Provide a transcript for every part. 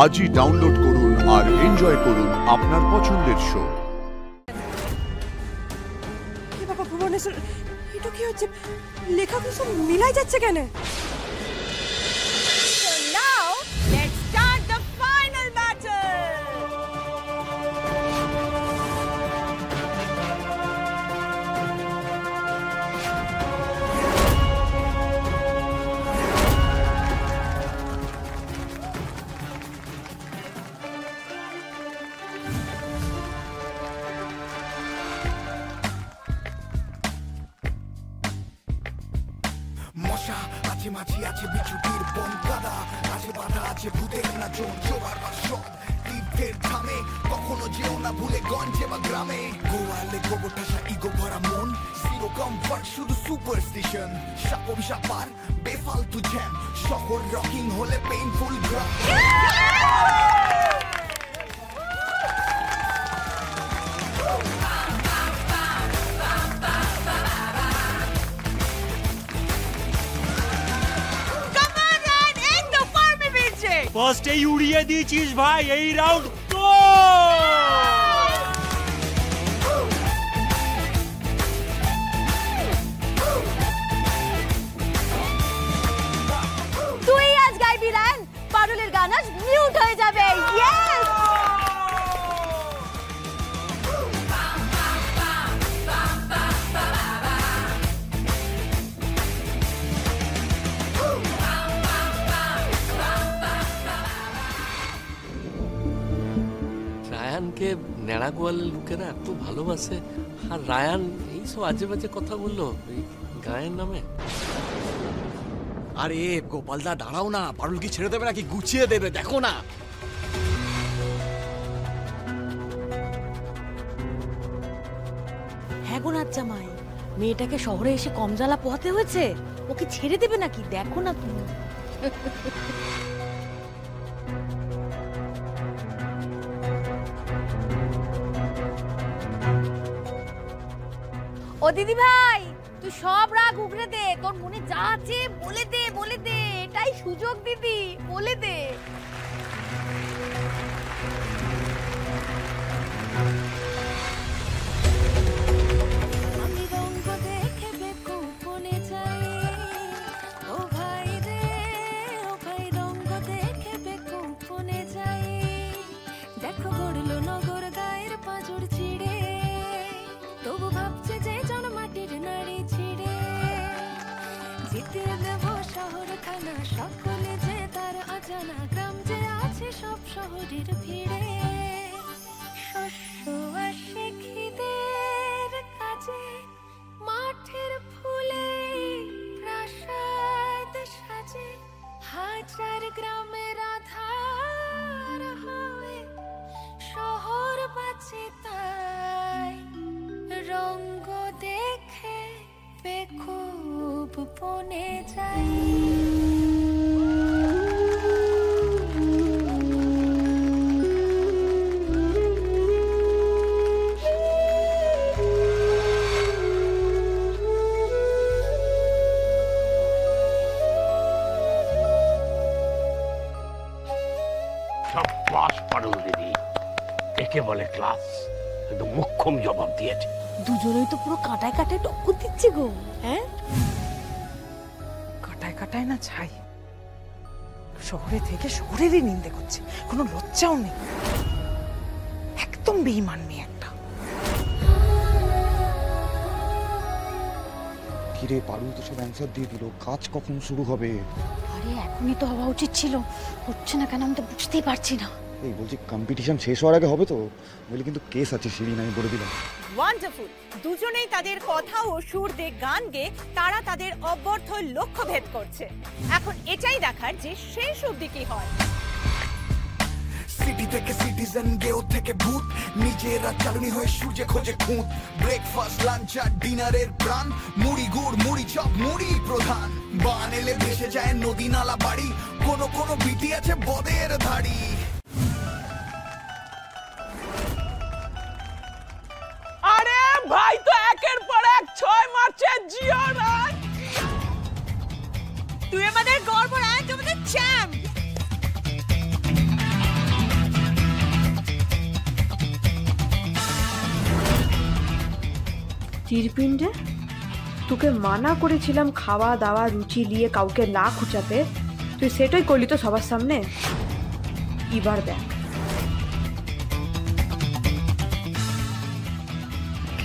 আজই ডাউনলোড করুন আর এনজয় করুন আপনার পছন্দের শো। বাবা ভুবনেশ্বর, এটা কি হচ্ছে? লেখা কিছু মিলাই যাচ্ছে কেন? মশা আছে, মাছি আছে, বিচুটির বনকাদা আছে, বাধা আছে ভূতের না জোর জোগাড় বা সব তীর্থের ধামে। কখনো যেও না ভুলে গঞ্জে বা গ্রামে। গোয়ালে গোবর ঠাসা ইগো ভরা মন, জিরো কমফর্ট শুধু সুপারস্টিশন। সাপ অভিশাপ পার বেফালতু জ্যাম, শহর রকিং হলে পেইনফুল গ্রাম। ফার্স্টেই উড়িয়ে দিয়েছিস ভাই, এই রাউন্ড তো তুই আজ গাইবি রান, পারুলের গান আজ মিউট হয়ে যাবে। ইয়েস! রায়ানকে নেড়া গোয়ালের লোকেরা এত ভালোবাসে, আর রায়ান এইসব আজে বাজে কথা বললো এই গায়ের নামে। আরে গোপালদা দাঁড়াও না, পারুল কি ছেড়ে দেবে নাকি গুছিয়ে দেবে? দেখো না। হ্যাঁ গো নাচ জামাই, মেয়েটাকে শহরে এসে কম জ্বালা পোহাতে হয়েছে, ওকে ছেড়ে দেবে নাকি? দেখো না তুমি। ও দিদি ভাই, তুই সব রাগ উগড়ে দে, তোর মনে যা আছে বলে দে, বলে দে, এটাই সুযোগ দিদি, বলে দে। আমি রঙ দেখে বেকুপনে যাই, ও ভাই রে, ও ভাই রঙ দেখে বেকুপনে যাই। দেখো গড়লো নগর গায়ের পাঁজর ছিড়ে, তবু ভাবছে যে জন মাটির নাড়ি ছিড়ে। জিতে দেব শহর খানা, সকলে যে তার অজানা, গ্রাম যে আছে সব শহরের ভিড়ে। শস্য আসে খিদের কাজে, মাঠের ফুলে প্রাসাদ সাজে। হাজার গ্রামের আধার হয়, শহর বাঁচে তাই। রঙ্গ দেখে বেকুব বনে যাই। সাব্বাস পারুল দিদি, একে বলে ক্লাস। কিন্তু মুখ্যম জবাব দিয়েছে। দুজনেই তো পুরো কাটায় কাটায় টক্কর দিচ্ছে গো। হ্যাঁ, কাটায় কাটায় না ছাই, শহরে থেকে শহরেরই নিন্দে করছে, কোনো লজ্জাও নেই। একদম বেঈমান মেয়ে একটা। কিরে পারুল তো সব অ্যান্সার দিয়ে দিল, কাজ কখন শুরু হবে? আরে এখনই তো হওয়া উচিত ছিল, হচ্ছে না কেন আমি তো বুঝতেই পারছি না। এই বলছি কম্পিটিশন শেষ হওয়ার আগে হবে তো? বলি কিন্তু কেস আছে শিরিন, আমি বলে দিলাম। ওয়ান্ডারফুল! দুজনেই তাদের কথা ও সুর দিয়ে গান গেয়ে তারা তাদের অব্যর্থ লক্ষ্য ভেদ করছে। এখন এটাই দেখার যে শেষ অবধি কি হয়। সিটি থেকে সিটিজেন, গেও থেকে ভূত, নিজেরা চালুনি হয়ে সূর্যে খোঁজে খুঁত। ব্রেকফাস্ট, লাঞ্চ আর ডিনারের প্রাণ, মুড়ি গুড়, মুড়ি চপ, মুড়ি প্রধান। বান এলে ভেসে যায় নদী নালা বাড়ি, কোনো কোনো বিটি আছে বদের ধাড়ি। আরে ভাই তো একের পর এক 6 মারছে, জিও না। তুই আমাদের গর্ব, তুই আমাদের চ্যাম্প। তীরপিণ্ডে তোকে মানা করেছিলাম খাওয়া দাওয়া রুচি নিয়ে কাউকে না খুঁচাতে, তুই সেটাই করলি তো সবার সামনে। এবার দেখ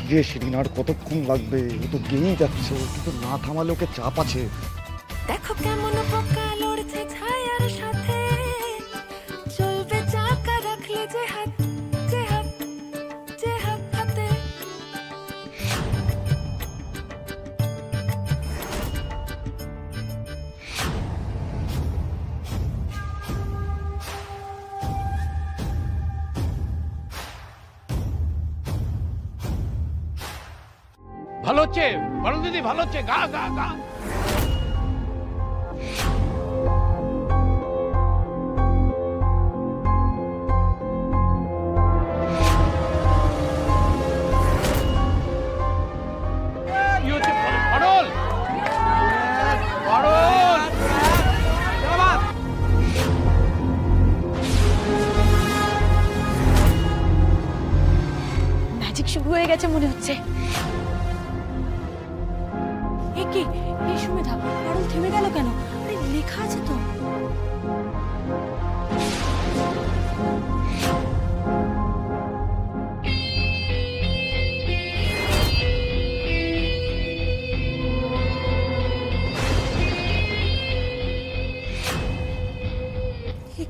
যে শিরিন আর কতক্ষণ লাগবে, ও তো গেয়েই যাচ্ছে, কিন্তু না থামালে ওকে চাপ আছে। দেখো কেমন পোকা লড়ছে ছায়ার সাথে, চলবে চাকা রাখলে যে হাত যে হাত যে হাত হাতে। ভালো হচ্ছে, ভালো দিদি, ভালো হচ্ছে, গা গা গা। কি হচ্ছে? পারল পারল। ম্যাজিক শুরু হয়ে গেছে মনে হচ্ছে। এ কি, এই সুমেধা, পারুল থেমে গেল কেন? আরে লেখা আছে তো।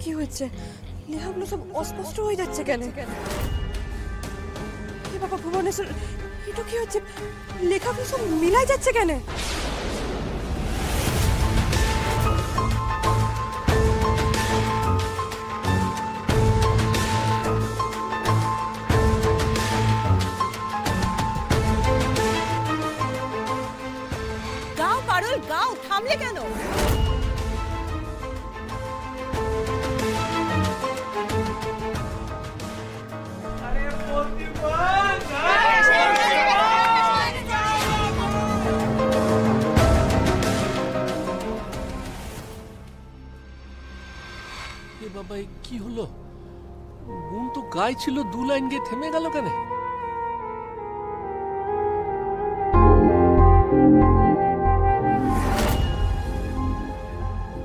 কি হয়েছে? লেখাগুলো সব অস্পষ্ট হয়ে যাচ্ছে কেন? বাবা ভুবনেশ্বর, এটা কি হচ্ছে? লেখাগুলো সব মিলাই যাচ্ছে কেন? গাও পারুল, গাও, থামলে কেন? এ বাবা, এ কি হলো? গুণ তো গায়ে ছিল, 2 লাইন গিয়ে থেমে গেল কেন?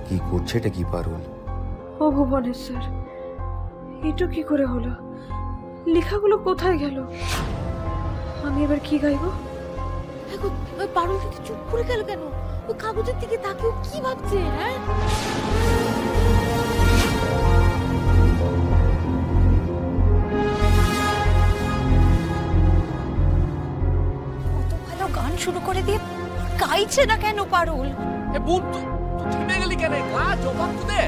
কি করছে এটা কি পারুল? ও ভুবনেশ্বর, এটা কি করে হলো? লেখাগুলো কোথায় গেল? আমি এবার কি গাইবো? দেখো, ওই পারুল দিদি চুপ করে গেল কেন? ও কাগজের দিকে তাকিয়ে কি ভাবছে? হ্যাঁ, কত ভালো গান শুরু করে দিয়ে গাইছে না কেন পারুল? এ বোন, তুই থেমে গেলি কেন? গা জবাব তো দে।